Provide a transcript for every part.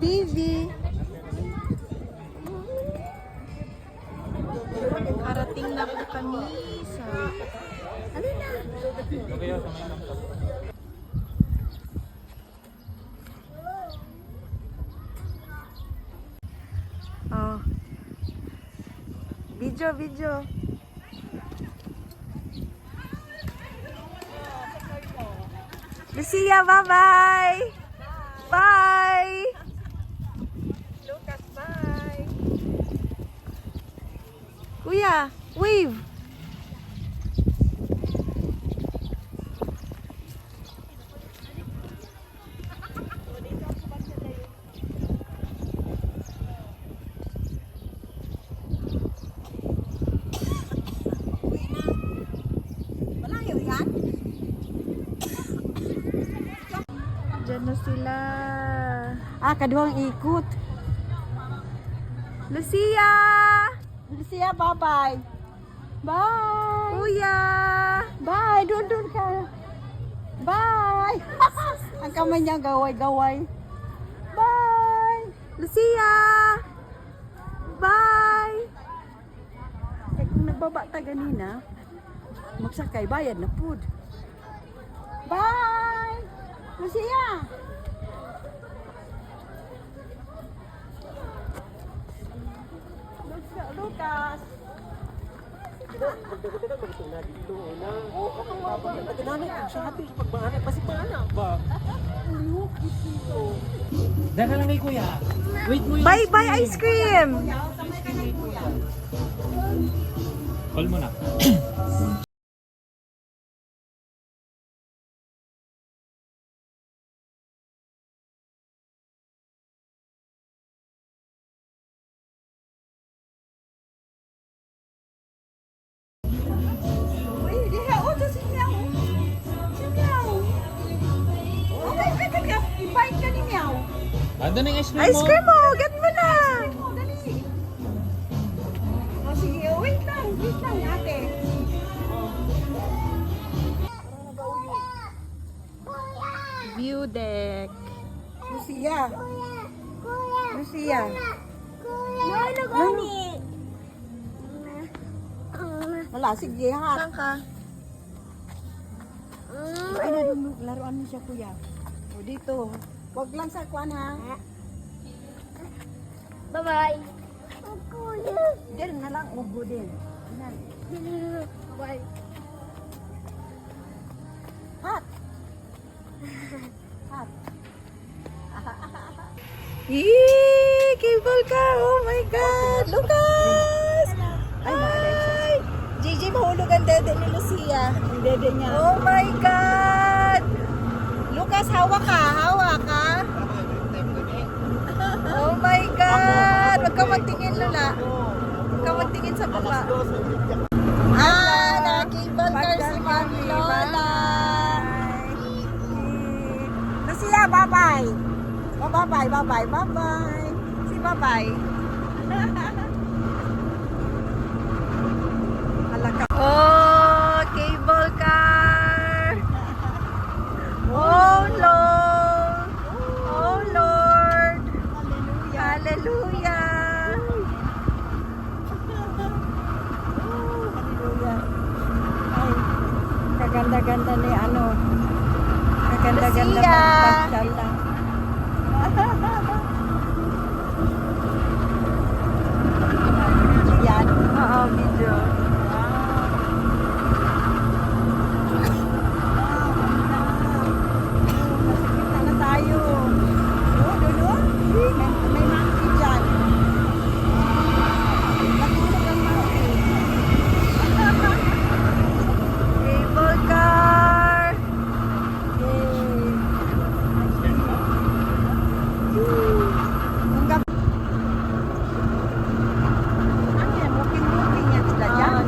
TV. Karating na po kami sa... Ano na? Oh. Video. Lucia, bye-bye! Bye! Lucas, bye! Kuya, wave! Malayo yan? Diyan na sila. Kaduhang ikot. Lucia! Lucia, bye-bye. Bye. Kuya! Bye. Doon ka. Bye. Ang kamay niya gaway-gaway. Bye. Lucia! Bye! Kung nagbaba ta ganina, magsakay, bayad na food. Bye. Lucia. Lucas. Dagan lang kay kuya. Wait mo yun. Bye-bye ice cream! Call mo na. Invite ka ni Meow. Ando na yung ice cream mo. Ice cream mo! Get mo na! Dali. Sige, wait lang ate. View deck. Lucia. Lucia. Ano gani? Wala, sige ha. Saan ka? Ay, laruan mo siya kuya. O dito. Wag lang sa kwan ha. Bye-bye. Diyan na lang, ubo din. Yan. Bye. Hot. Hot. Yee! Cable car! Oh my God! Lucas! Ay! Gigi, mahulog ang dede ni Lucia. Ang dede niya. Oh my God! Lucas, hawak ka! Hawak ka! Oh my God! Huwag ka magtingin, Lula. Huwag ka magtingin sa baba. Na-cable car si Mami Lola. Lucia, bye-bye. Oh, bye-bye, bye-bye, bye-bye. Si Babay. Alaka. Oh, cable car. Oh Lord. Oh Lord. Hallelujah. Hallelujah. Ay, kaganda-ganda ni ano. Kaganda-ganda Lucia. pagpasyal lang. Yan. Oo, video. Nakikita na tayo. Doon. May monkey dyan. Natulog ang monkey. Cable car. Ang gabi. Ano yan? Walking yan sila dyan.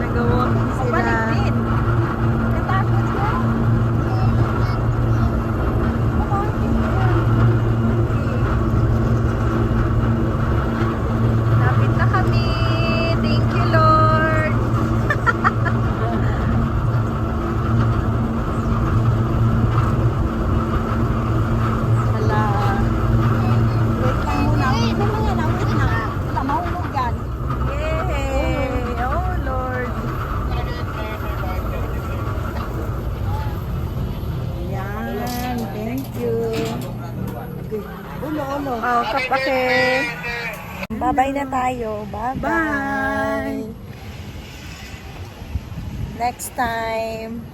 Ulo. Oh, kapake. Bye-bye na tayo. Bye-bye. Bye. Next time.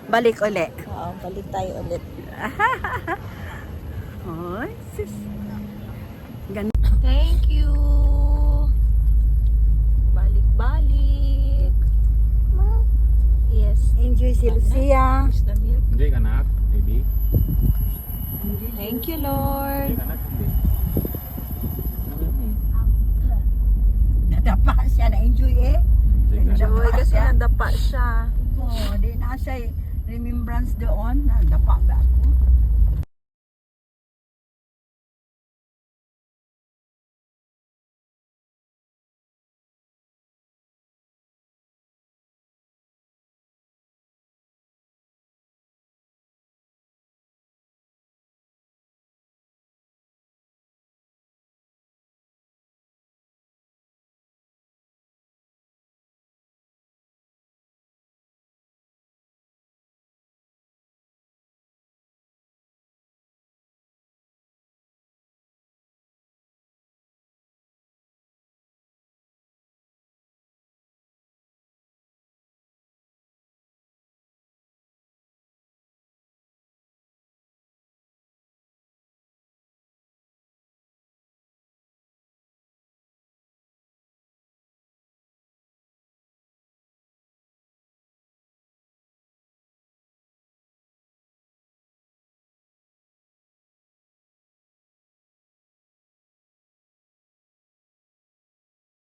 Balik uli. Oo, balik tayo ulit. Ay, sis. Thank you. Balik-balik. Yes. Enjoy si Lucia. Hindi ka nak, baby. Thank you, Hindi Lord. ka nak, hindi. Nadapa siya, na-enjoy eh. Enjoy kasi nadapa siya. Oo, di na siya remembrance doon. Nadapa ba ako?